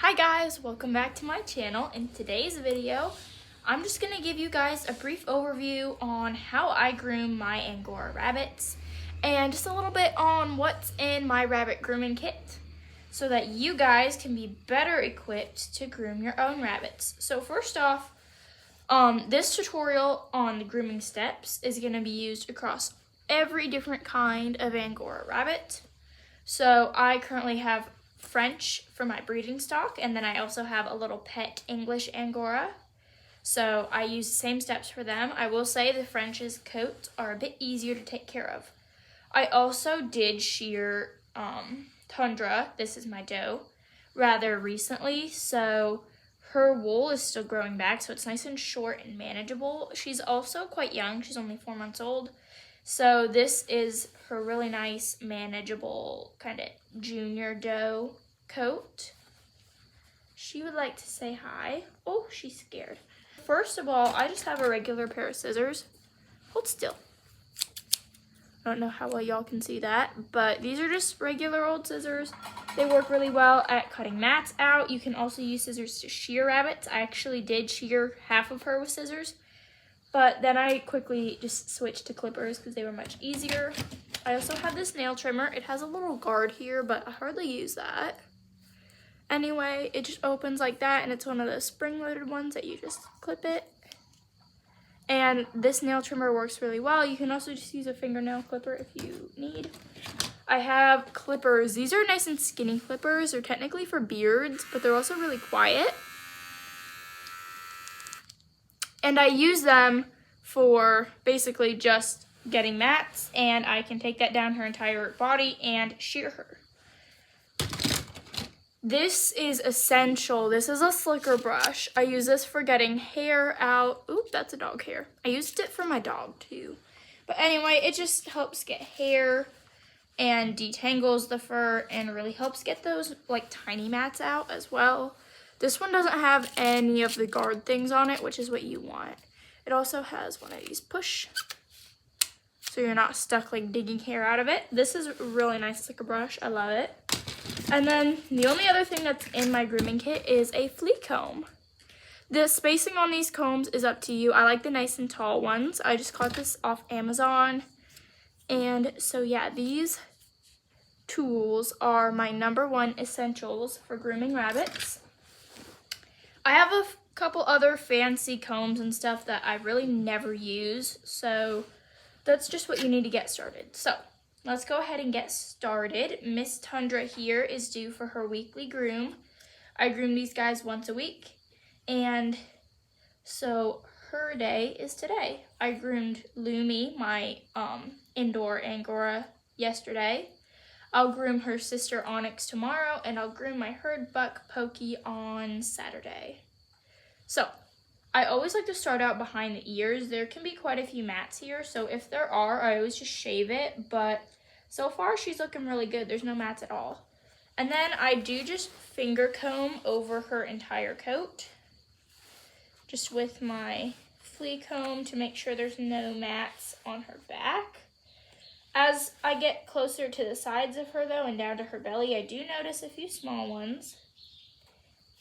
Hi guys, welcome back to my channel. In today's video, I'm just going to give you guys a brief overview on how I groom my angora rabbits and just a little bit on what's in my rabbit grooming kit so that you guys can be better equipped to groom your own rabbits. So first off, this tutorial on the grooming steps is going to be used across every different kind of angora rabbit. So I currently have French for my breeding stock, and then I also have a little pet English angora. So I use the same steps for them. I will say the French's coats are a bit easier to take care of. I also did shear Tundra, this is my doe, rather recently, so her wool is still growing back, so it's nice and short and manageable. She's also quite young, she's only 4 months old. So this is her really nice, manageable, kind of junior doe coat. She would like to say hi. Oh, she's scared. First of all, I just have a regular pair of scissors. Hold still. I don't know how well y'all can see that, but these are just regular old scissors. They work really well at cutting mats out. You can also use scissors to shear rabbits. I actually did shear half of her with scissors, but then I quickly just switched to clippers because they were much easier. I also have this nail trimmer. It has a little guard here, but I hardly use that. Anyway, it just opens like that, and it's one of those spring-loaded ones that you just clip it. And this nail trimmer works really well. You can also just use a fingernail clipper if you need. I have clippers. These are nice and skinny clippers. They're technically for beards, but they're also really quiet. And I use them for basically just getting mats, and I can take that down her entire body and shear her. This is essential. This is a slicker brush. I use this for getting hair out. Oop, that's a dog hair. I used it for my dog too. But anyway, it just helps get hair and detangles the fur and really helps get those like tiny mats out as well. This one doesn't have any of the guard things on it, which is what you want. It also has one of these push, so you're not stuck like digging hair out of it. This is a really nice slicker brush. I love it. And then the only other thing that's in my grooming kit is a flea comb. The spacing on these combs is up to you. I like the nice and tall ones. I just got this off Amazon. And so yeah, these tools are my #1 essentials for grooming rabbits. I have a couple other fancy combs and stuff that I really never use, so that's just what you need to get started. So let's go ahead and get started. Miss Tundra here is due for her weekly groom. I groom these guys once a week, and so her day is today. I groomed Lumi, my indoor angora, yesterday. I'll groom her sister Onyx tomorrow, and I'll groom my herd buck Pokey on Saturday. So I always like to start out behind the ears. There can be quite a few mats here, so if there are, I always just shave it, but so far she's looking really good. There's no mats at all. And then I do just finger comb over her entire coat, just with my flea comb to make sure there's no mats on her back. As I get closer to the sides of her though and down to her belly, I do notice a few small ones.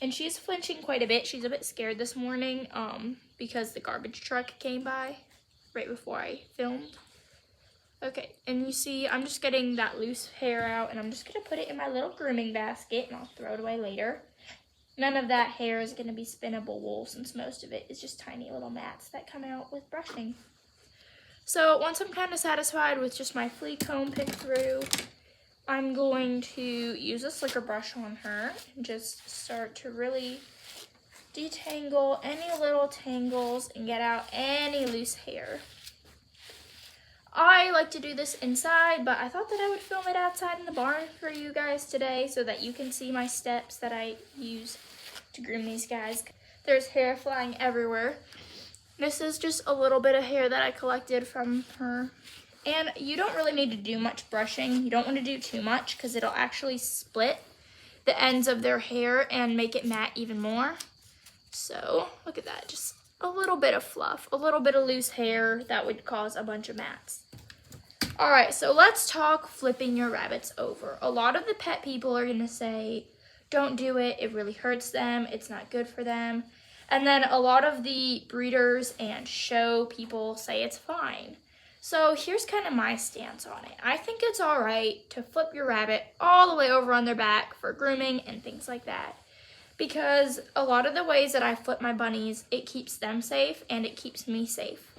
And she's flinching quite a bit. She's a bit scared this morning because the garbage truck came by right before I filmed. Okay, and you see I'm just getting that loose hair out, and I'm just going to put it in my little grooming basket, and I'll throw it away later. None of that hair is going to be spinnable wool, since most of it is just tiny little mats that come out with brushing. So once I'm kind of satisfied with just my flea comb picked through, I'm going to use a slicker brush on her and just start to really detangle any little tangles and get out any loose hair. I like to do this inside, but I thought that I would film it outside in the barn for you guys today so that you can see my steps that I use to groom these guys. There's hair flying everywhere. This is just a little bit of hair that I collected from her. And you don't really need to do much brushing. You don't want to do too much because it'll actually split the ends of their hair and make it matte even more. So look at that, just a little bit of fluff, a little bit of loose hair that would cause a bunch of mats. All right, so let's talk flipping your rabbits over. A lot of the pet people are gonna say, don't do it. It really hurts them. It's not good for them. And then a lot of the breeders and show people say it's fine. So here's kind of my stance on it. I think it's all right to flip your rabbit all the way over on their back for grooming and things like that. Because a lot of the ways that I flip my bunnies, it keeps them safe and it keeps me safe.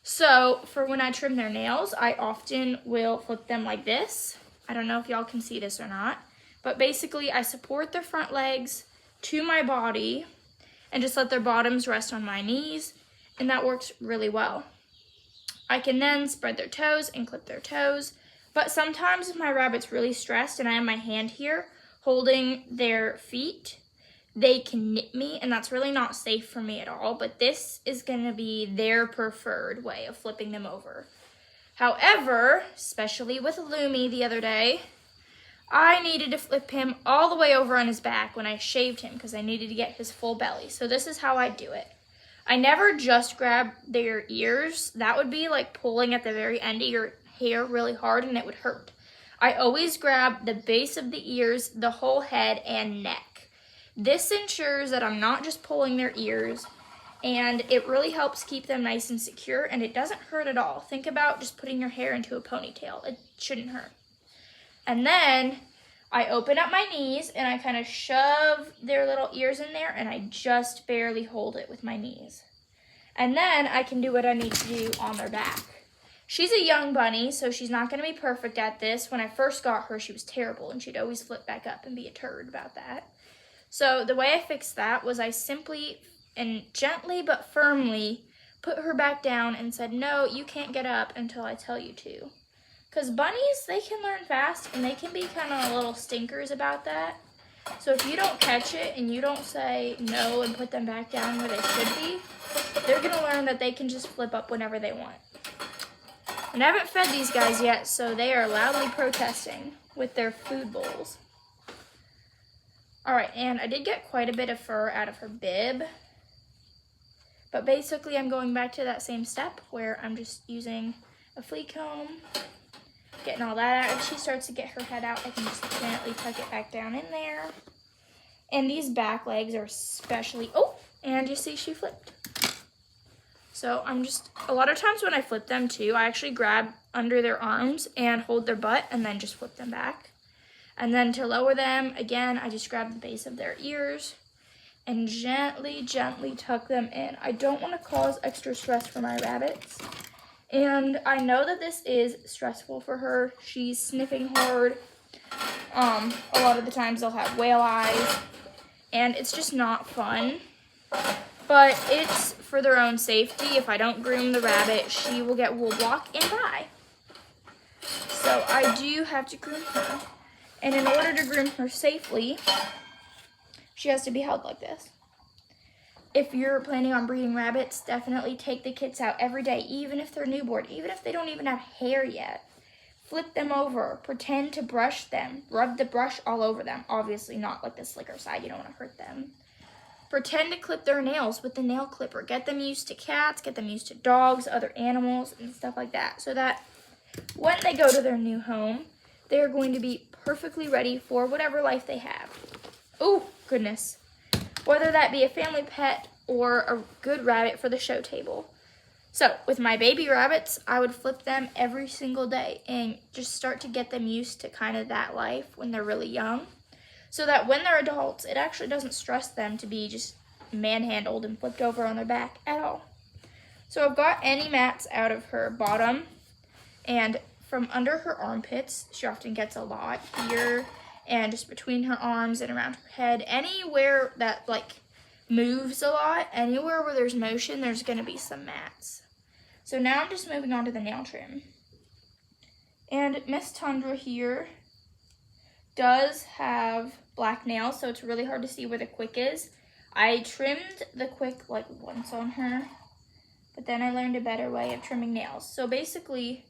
So for when I trim their nails, I often will flip them like this. I don't know if y'all can see this or not, but basically I support their front legs to my body and just let their bottoms rest on my knees, and that works really well. I can then spread their toes and clip their toes, but sometimes if my rabbit's really stressed and I have my hand here holding their feet, they can nip me, and that's really not safe for me at all, but this is going to be their preferred way of flipping them over. However, especially with Lumi the other day, I needed to flip him all the way over on his back when I shaved him because I needed to get his full belly. So this is how I do it. I never just grab their ears. That would be like pulling at the very end of your hair really hard and it would hurt. I always grab the base of the ears, the whole head, and neck. This ensures that I'm not just pulling their ears, and it really helps keep them nice and secure, and it doesn't hurt at all. Think about just putting your hair into a ponytail. It shouldn't hurt. And then I open up my knees, and I kind of shove their little ears in there, and I just barely hold it with my knees. And then I can do what I need to do on their back. She's a young bunny, so she's not going to be perfect at this. When I first got her, she was terrible, and she'd always flip back up and be a turd about that. So the way I fixed that was I simply and gently but firmly put her back down and said, no, you can't get up until I tell you to. Because bunnies, they can learn fast and they can be kind of little stinkers about that. So if you don't catch it and you don't say no and put them back down where they should be, they're going to learn that they can just flip up whenever they want. And I haven't fed these guys yet, so they are loudly protesting with their food bowls. Alright, and I did get quite a bit of fur out of her bib. But basically I'm going back to that same step where I'm just using a flea comb, getting all that out. If she starts to get her head out, I can just gently tuck it back down in there. And these back legs are especially, oh, and you see she flipped. So I'm just, a lot of times when I flip them too, I actually grab under their arms and hold their butt and then just flip them back. And then to lower them, again, I just grab the base of their ears and gently, gently tuck them in. I don't want to cause extra stress for my rabbits. And I know that this is stressful for her. She's sniffing hard. A lot of the times they'll have whale eyes. And it's just not fun. But it's for their own safety. If I don't groom the rabbit, she will get wool block and die. So I do have to groom her. And in order to groom her safely, she has to be held like this. If you're planning on breeding rabbits, definitely take the kits out every day, even if they're newborn, even if they don't even have hair yet. Flip them over, pretend to brush them, rub the brush all over them. Obviously not like the slicker side, you don't want to hurt them. Pretend to clip their nails with the nail clipper. Get them used to cats, get them used to dogs, other animals, and stuff like that, so that when they go to their new home, they're going to be perfectly ready for whatever life they have. Oh, goodness. Whether that be a family pet or a good rabbit for the show table. So, with my baby rabbits, I would flip them every single day and just start to get them used to kind of that life when they're really young. So that when they're adults, it actually doesn't stress them to be just manhandled and flipped over on their back at all. So I've got any mats out of her bottom, and from under her armpits, she often gets a lot here, and just between her arms and around her head. Anywhere that like moves a lot, anywhere where there's motion, there's going to be some mats. So now I'm just moving on to the nail trim. And Miss Tundra here does have black nails, so it's really hard to see where the quick is. I trimmed the quick like once on her, but then I learned a better way of trimming nails. So basically,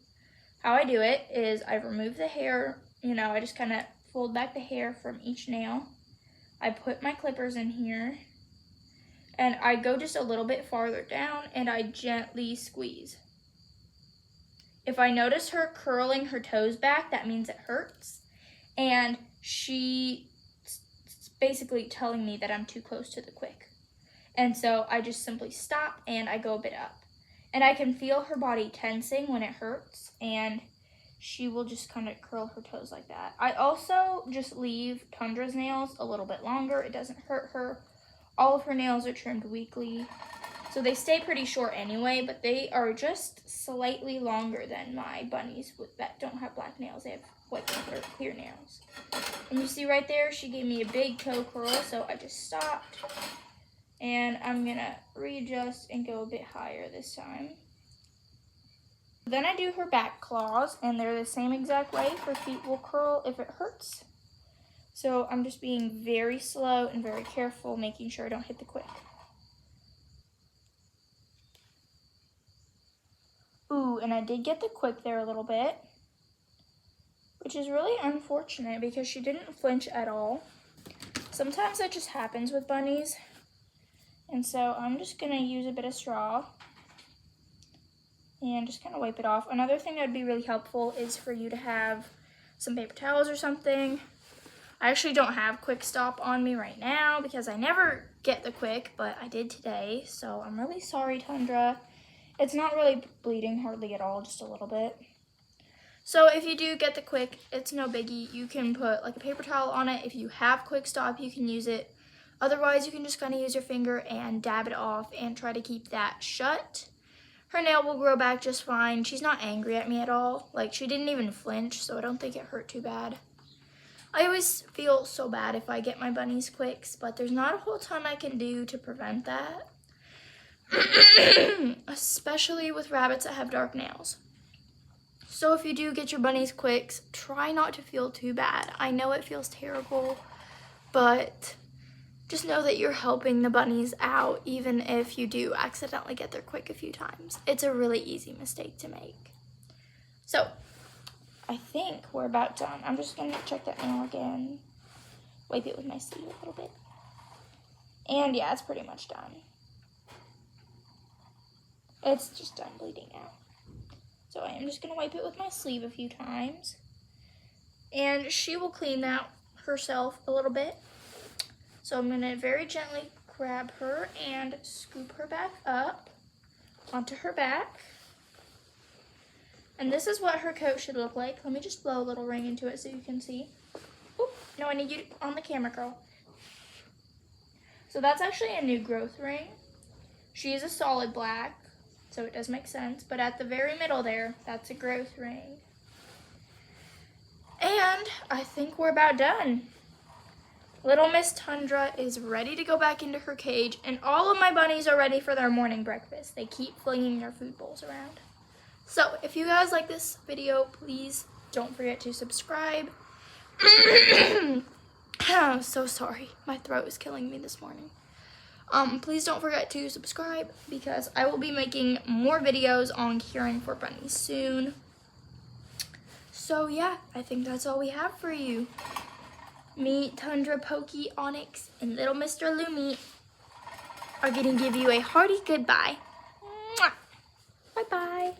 how I do it is I remove the hair, I just kind of fold back the hair from each nail. I put my clippers in here, and I go just a little bit farther down, and I gently squeeze. If I notice her curling her toes back, that means it hurts. And she basically telling me that I'm too close to the quick. And so I just simply stop and I go a bit up. And I can feel her body tensing when it hurts, and she will just kind of curl her toes like that. I also just leave Tundra's nails a little bit longer. It doesn't hurt her. All of her nails are trimmed weekly, so they stay pretty short anyway, but they are just slightly longer than my bunnies that don't have black nails. They have white clear nails. And you see right there, she gave me a big toe curl, so I just stopped. And I'm gonna readjust and go a bit higher this time. Then I do her back claws, and they're the same exact way. Her feet will curl if it hurts. So I'm just being very slow and very careful, making sure I don't hit the quick. Ooh, and I did get the quick there a little bit, which is really unfortunate because she didn't flinch at all. Sometimes that just happens with bunnies. And so I'm just gonna use a bit of straw and just kind of wipe it off. Another thing that would be really helpful is for you to have some paper towels or something. I actually don't have Quick Stop on me right now because I never get the quick, but I did today. So I'm really sorry, Tundra. It's not really bleeding hardly at all, just a little bit. So if you do get the quick, it's no biggie. You can put like a paper towel on it. If you have Quick Stop, you can use it. Otherwise, you can just kind of use your finger and dab it off and try to keep that shut. Her nail will grow back just fine. She's not angry at me at all. Like, she didn't even flinch, so I don't think it hurt too bad. I always feel so bad if I get my bunnies quicks, but there's not a whole ton I can do to prevent that. Especially with rabbits that have dark nails. So if you do get your bunnies quicks, try not to feel too bad. I know it feels terrible, but just know that you're helping the bunnies out even if you do accidentally get their quick a few times. It's a really easy mistake to make. So, I think we're about done. I'm just going to check that nail again. Wipe it with my sleeve a little bit. And yeah, it's pretty much done. It's just done bleeding out. So I am just going to wipe it with my sleeve a few times. And she will clean that herself a little bit. So I'm going to very gently grab her and scoop her back up onto her back. And this is what her coat should look like. Let me just blow a little ring into it so you can see. Oop, no, I need you on the camera, girl. So that's actually a new growth ring. She is a solid black, so it does make sense. But at the very middle there, that's a growth ring. And I think we're about done. Little Miss Tundra is ready to go back into her cage, and all of my bunnies are ready for their morning breakfast. They keep flinging their food bowls around. So, if you guys like this video, please don't forget to subscribe. I'm so sorry. My throat is killing me this morning. Please don't forget to subscribe because I will be making more videos on caring for bunnies soon. So, yeah, I think that's all we have for you. Me, Tundra, Pokey, Onyx, and little Mr. Lumi are going to give you a hearty goodbye. Bye-bye.